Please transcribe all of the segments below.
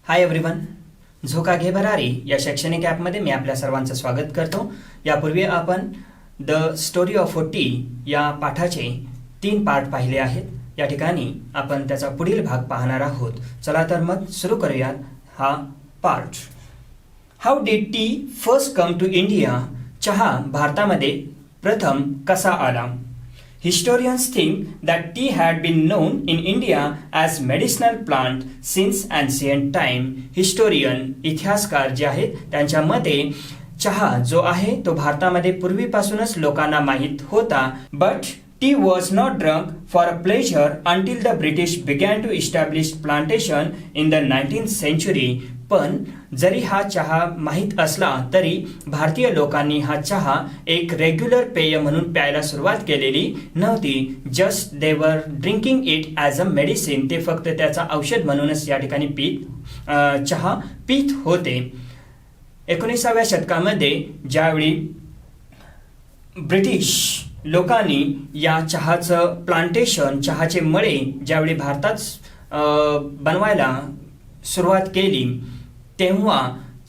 Hi everyone, झोका घे भरारी या शैक्षणिक ॲपमध्ये मी आपल्या सर्वांचं स्वागत करतो. यापूर्वी आपण the story of a T या पाठाचे 3 पार्ट पाहिले आहेत. या ठिकाणी आपण त्याचा पुढील भाग पाहणार आहोत. चला तर मग सुरू करूयात हा part. How did tea first come to India? चहा भारतामध्ये प्रथम कसा आला? Historians think that tea had been known in India as medicinal plant since ancient time. Historian, इतिहासकार जे आहेत त्यांच्या मते चहा जो आहे तो भारतामध्ये पूर्वीपासूनच लोकांना माहीत होता. But tea was not drunk for a pleasure until the British began to establish plantation in the 19th century. पण जरी हा चहा माहीत असला तरी भारतीय लोकांनी हा चहा एक रेग्युलर पेय म्हणून प्यायला सुरुवात केलेली नव्हती. Just they were drinking it as a medicine. ते फक्त त्याचा औषध म्हणूनच या ठिकाणी चहा पीत होते. 19व्या शतकामध्ये ज्यावेळी ब्रिटिश लोकांनी या चहाचं प्लांटेशन, चहाचे मळे ज्यावेळी भारतात बनवायला सुरुवात केली तेव्हा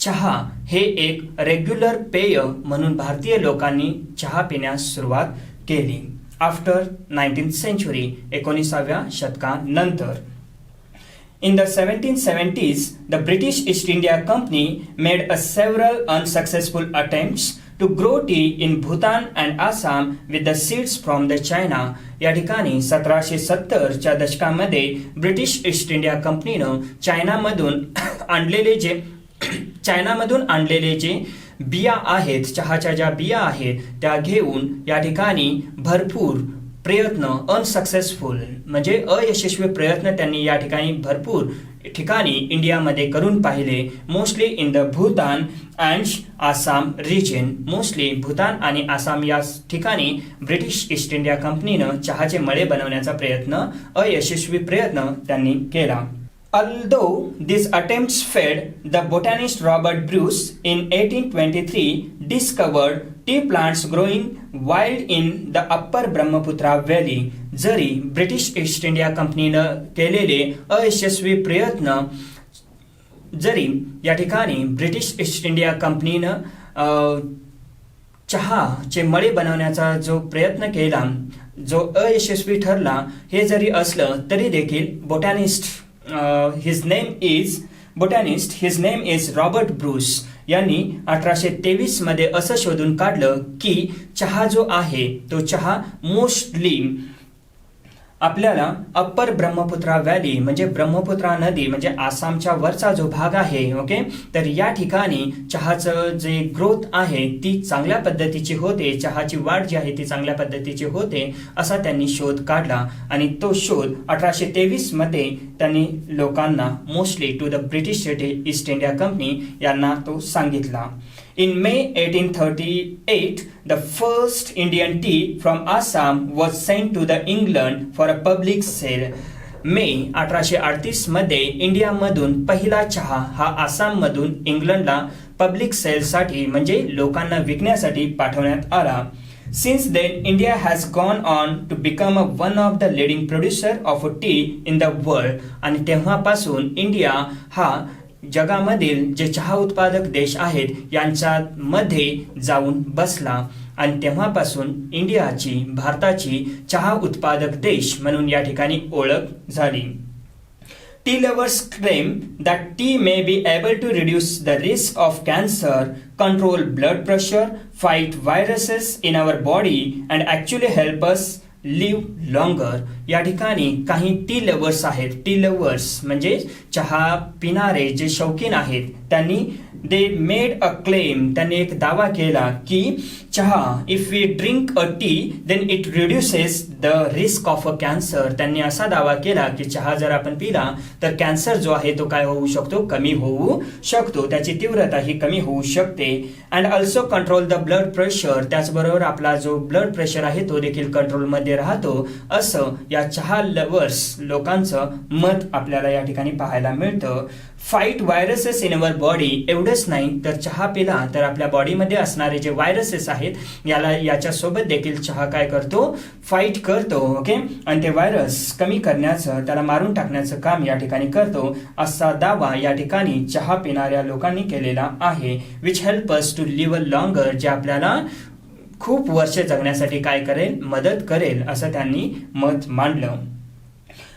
चहा हे एक रेग्युलर पेय म्हणून भारतीय लोकांनी चहा पिण्यास सुरुवात केली. After 19th century, 19व्या शतकानंतर. In the 1770s, the British East India Company made several unsuccessful attempts to grow tea in Bhutan and Assam with the seeds from the China. या ठिकाणी 1770च्या दशकामध्ये ब्रिटिश ईस्ट इंडिया कंपनीनं चायनामधून आणलेले जे बिया आहेत, चहाच्या ज्या बिया आहेत त्या घेऊन या ठिकाणी भरपूर प्रयत्न, अनसक्सेसफुल म्हणजे अयशस्वी प्रयत्न त्यांनी या ठिकाणी भरपूर ठिकाणी इंडियामध्ये करून पाहिले. Mostly in the Bhutan and Assam region. Mostly Bhutan आणि आसाम या ठिकाणी ब्रिटिश ईस्ट इंडिया कंपनीनं चहाचे मळे बनवण्याचा प्रयत्न, अयशस्वी प्रयत्न त्यांनी केला. Although these attempts failed, the botanist Robert Bruce in 1823 discovered tea plants growing wild in the upper Brahmaputra Valley. जरी ब्रिटिश ईस्ट इंडिया कंपनीनं केलेले अयशस्वी प्रयत्न, जरी या ठिकाणी ब्रिटिश ईस्ट इंडिया कंपनीनं चहाचे मळे बनवण्याचा जो प्रयत्न केला जो अयशस्वी ठरला, हे जरी असलं तरी देखील his name is Robert Bruce यांनी 1823 मध्ये असं शोधून काढलं की चहा जो आहे तो चहा मोस्टली आपल्याला अप्पर ब्रह्मपुत्रा व्हॅली म्हणजे ब्रह्मपुत्रा नदी म्हणजे आसामच्या वरचा जो भाग आहे, ओके, तर या ठिकाणी चहाचं जे ग्रोथ आहे ती चांगल्या पद्धतीची होते, चहाची वाढ जी आहे ती चांगल्या पद्धतीची होते असा त्यांनी शोध काढला. आणि तो शोध 1823 मध्ये त्यांनी लोकांना, mostly to the British East India Company यांना तो सांगितला. In May 1838, the first Indian tea from Assam was sent to the England for a public sale. मे 1838 मध्ये इंडियामधून पहिला चहा हा आसाममधून इंग्लंडला पब्लिक सेलसाठी म्हणजे लोकांना विकण्यासाठी पाठवण्यात आला. Since then, India has gone on to become one of the leading producer of tea in the world. आणि तेव्हापासून इंडिया हा जगामधील जे चहा उत्पादक देश आहेत यांच्यामध्ये जाऊन बसला आणि तेव्हापासून इंडियाची, भारताची चहा उत्पादक देश म्हणून या ठिकाणी ओळख झाली. Tea lovers claim that tea may be able to reduce the risk of cancer, control blood pressure, fight viruses in our body and actually help us live longer. या ठिकाणी काही टी लवर्स आहेत. टी लवर्स म्हणजे चहा पिणारे जे शौकीन आहेत त्यांनी दे मेड अ क्लेम, त्यांनी एक दावा केला की चहा, if we drink a tea then it reduces the risk of a cancer. त्यांनी असा दावा केला की चहा जर आपण पिला तर कॅन्सर जो आहे तो काय होऊ शकतो, कमी होऊ शकतो, त्याची तीव्रता ही कमी होऊ शकते. And also control the blood pressure. त्याचबरोबर आपला जो ब्लड प्रेशर आहे तो देखील कंट्रोलमध्ये मध्ये राहतो असं या चहा लवर्स लोकांचं मत आपल्याला या ठिकाणी पाहायला मिळतं. Fight viruses in our body एवढंच नाही तर चहा पिला तर आपल्या बॉडीमध्ये असणारे जे व्हायरसेस आहेत याच्यासोबत देखील चहा काय करतो, फाईट करतो. ओके, आणि ते व्हायरस कमी करण्याचं, त्याला मारून टाकण्याचं काम या ठिकाणी करतो असा दावा या ठिकाणी चहा पिणाऱ्या लोकांनी केलेला आहे. Which help us to live a longer, जे आपल्याला खूप वर्ष जगण्यासाठी काय करेल, मदत करेल असं त्यांनी मत मांडलं.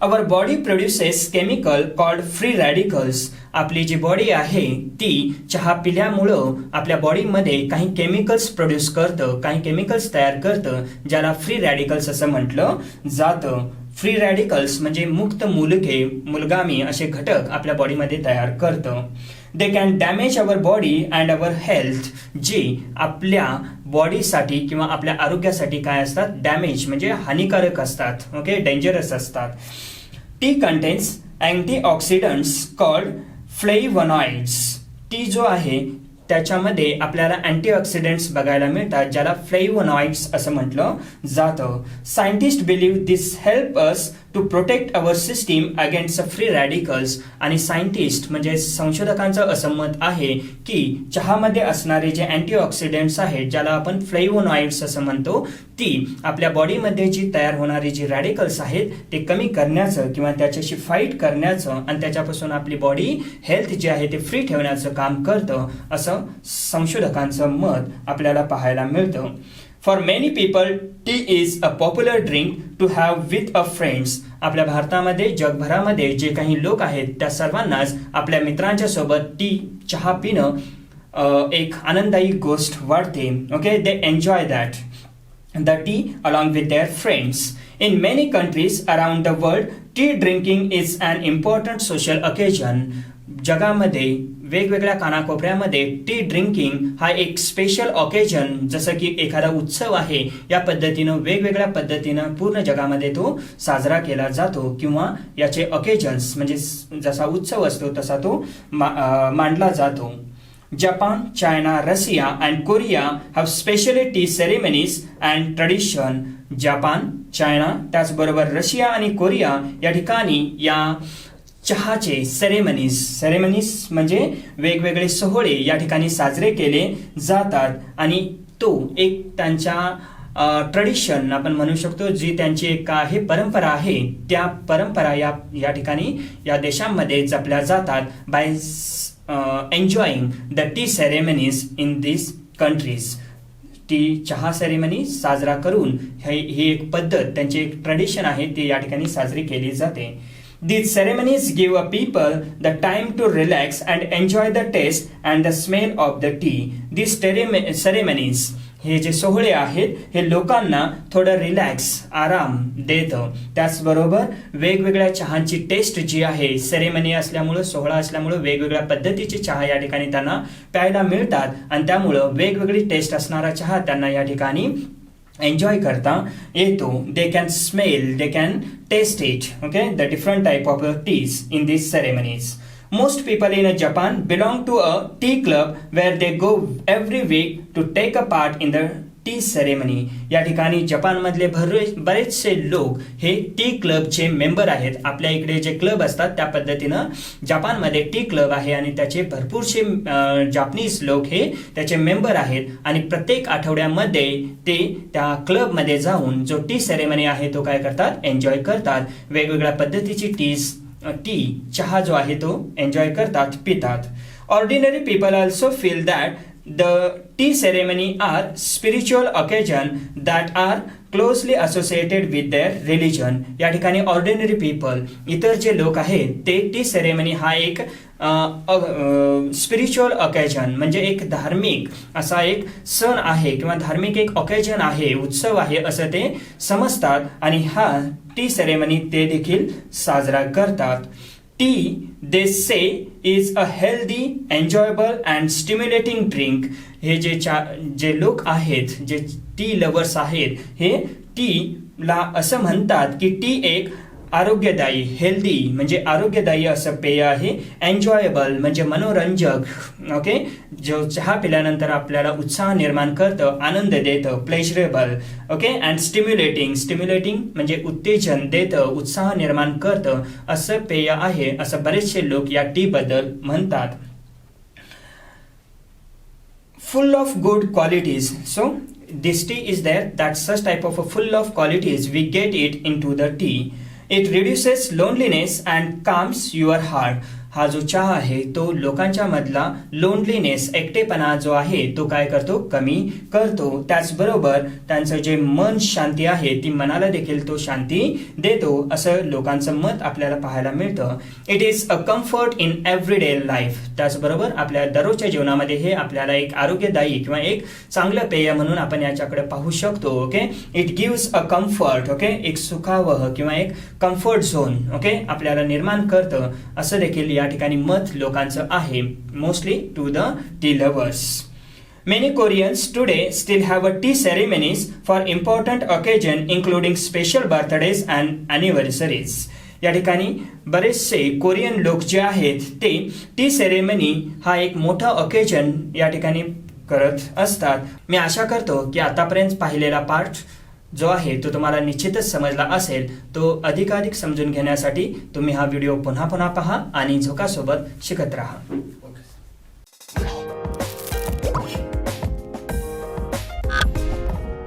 Our body produces chemical called free radicals. आपली जी बॉडी आहे ती चहा पिल्यामुळं आपल्या बॉडीमध्ये काही केमिकल्स प्रोड्यूस करतं, काही केमिकल्स तयार करतं, ज्याला फ्री रॅडिकल्स असं म्हटलं जातं. फ्री रॅडिकल्स म्हणजे मुक्त मुलगे, मुलगामी असे घटक आपल्या बॉडीमध्ये तयार करतं. They can damage our body and our health, जी आपल्या बॉडीसाठी किंवा आपल्या आरोग्यासाठी काय असतात, डॅमेज म्हणजे हानिकारक असतात. ओके, डेंजरस असतात. T contains antioxidants called flavonoids. T जो आहे त्याच्यामध्ये आपल्याला अँटीऑक्सिडंट्स बघायला मिळतात, ज्याला फ्लेवोनॉइड्स असं म्हटलं जातं. Scientist believe this help us to protect our system against free radicals. आणि सायंटिस्ट म्हणजे संशोधकांचं असं मत आहे की चहामध्ये असणारे जे अँटीऑक्सिडंट्स आहेत, ज्याला आपण फ्लेवोनॉइड्स असं म्हणतो, ती आपल्या बॉडीमध्ये जी तयार होणारी जी रॅडिकल्स आहेत ते कमी करण्याचं किंवा त्याच्याशी फाईट करण्याचं आणि त्याच्यापासून आपली बॉडी हेल्थ जी आहे ते फ्री ठेवण्याचं काम करतं असं संशोधकांचं मत आपल्याला पाहायला मिळतं. For many people tea is a popular drink to have with a friends. आपल्या भारतामध्ये, जगभरामध्ये जे काही लोक आहेत त्या सर्वांनाच आपल्या मित्रांच्या सोबत टी, चहा पिणं एक आनंददायी गोष्ट वाटते. Okay, they enjoy that the tea along with their friends. In many countries around the world, tea drinking is an important social occasion. जगामध्ये वेगवेगळ्या कानाकोपऱ्यामध्ये टी ड्रिंकिंग हा एक स्पेशल ऑकेजन, जसं की एखादा उत्सव आहे या पद्धतीनं वेगवेगळ्या पद्धतीनं पूर्ण जगामध्ये तो साजरा केला जातो किंवा याचे ऑकेजन्स म्हणजे जसा उत्सव असतो तसा तो मांडला जातो. Japan, China, Russia and Korea have special tea ceremonies and tradition. Japan, China, त्याचबरोबर रशिया आणि कोरिया या ठिकाणी या चहाचे सेरेमनीज म्हणजे वेगवेगळे सोहळे या ठिकाणी साजरे केले जातात आणि तो एक त्यांच्या ट्रेडिशन आपण म्हणू शकतो, जी त्यांची एक आहे परंपरा आहे, त्या परंपरा या ठिकाणी या देशांमध्ये जपल्या जातात बाय enjoying the tea ceremonies in these countries. Tea चहा सेरेमनी साजरा करून ही एक पद्धत, त्यांची एक ट्रेडिशन आहे ती या ठिकाणी साजरी केली जाते. These ceremonies give a people the time to relax and enjoy the taste and the smell of the tea. These ceremonies, हे जे सोहळे आहेत हे लोकांना थोडं रिलॅक्स, आराम देतं. त्याचबरोबर वेगवेगळ्या चहांची टेस्ट जी आहे, सेरेमनी असल्यामुळं, सोहळा असल्यामुळं वेगवेगळ्या पद्धतीचे चहा या ठिकाणी त्यांना प्यायला मिळतात आणि त्यामुळं वेगवेगळी टेस्ट असणारा चहा त्यांना या ठिकाणी एन्जॉय करता येतो. They can smell, they can taste it. Okay, the different type of teas in this ceremonies. Most people in Japan belong to a tea club where they go every week to take a part in the T ceremony. या ठिकाणी जपानमधले बरेचसे लोक हे T क्लबचे member आहेत. आपल्या इकडे जे क्लब असतात त्या पद्धतीनं जपानमध्ये टी क्लब आहे आणि त्याचे भरपूरसे जापनीज लोक हे त्याचे मेंबर आहेत आणि प्रत्येक आठवड्यामध्ये ते त्या क्लबमध्ये जाऊन जो टी सेरेमनी आहे तो काय करतात, एन्जॉय करतात. वेगवेगळ्या पद्धतीची टी चहा जो आहे तो एन्जॉय करतात, पितात. Ordinary people also feel that the tea ceremony are spiritual occasion that are closely associated with their religion. या ठिकाणी ऑर्डिनरी पीपल, इतर जे लोक आहेत ते टी सेरेमनी हा एक स्पिरिच्युअल ऑकेजन म्हणजे एक धार्मिक असा एक सण आहे किंवा धार्मिक एक ऑकेजन आहे, उत्सव आहे असं ते समजतात आणि हा टी सेरेमनी ते देखील साजरा करतात. Tea, they say, is a healthy, enjoyable and stimulating drink. हे जे लोक आहेत, जे टी लवर्स आहेत, हे टी ला असं म्हणतात की टी एक आरोग्यदायी, हेल्दी म्हणजे आरोग्यदायी असं पेय आहे. एन्जॉयबल म्हणजे मनोरंजक. ओके, जो चहा पिल्यानंतर आपल्याला उत्साह निर्माण करतं, आनंद देतं. प्लेजरेबल. ओके, अँड स्टिम्युलेटिंग म्हणजे उत्तेजन देतं, उत्साह निर्माण करतं असं पेय आहे, असं बरेचसे लोक या टी बद्दल म्हणतात. Full of good qualities. So this tea is there, that such type of a full of qualities we get it into the tea. It reduces loneliness and calms your heart. हा जो चहा आहे तो लोकांच्या मधला loneliness, एकटेपणा जो आहे तो काय करतो, कमी करतो. त्याचबरोबर त्यांचं जे मन शांती आहे ती मनाला देखील तो शांती देतो असं लोकांचं मत आपल्याला पाहायला मिळतं. It is a comfort in everyday life. त्याचबरोबर आपल्या दररोजच्या जीवनामध्ये हे आपल्याला एक आरोग्यदायी किंवा एक चांगलं पेय म्हणून आपण याच्याकडे पाहू शकतो. Okay, it gives a comfort. Okay, एक सुखावह किंवा एक कम्फर्ट झोन ओके आपल्याला निर्माण करतं असं देखील या ठिकाणी मत लोकांचं आहे, mostly to the tea lovers. Many Koreans today still have a tea ceremonies for important occasion including special birthdays and anniversaries. या ठिकाणी बरेचसे कोरियन लोक जे आहेत ते टी सेरेमनी हा एक मोठा ऑकेजन या ठिकाणी करत असतात. मी आशा करतो की आतापर्यंत पाहिलेला पार्ट जो आहे तो तुम्हाला निश्चितच समजला असेल. तो अधिकाधिक समजून घेण्यासाठी तुम्ही हा व्हिडिओ पुन्हा पुन्हा पहा आणि झोकासोबत शिकत राहा.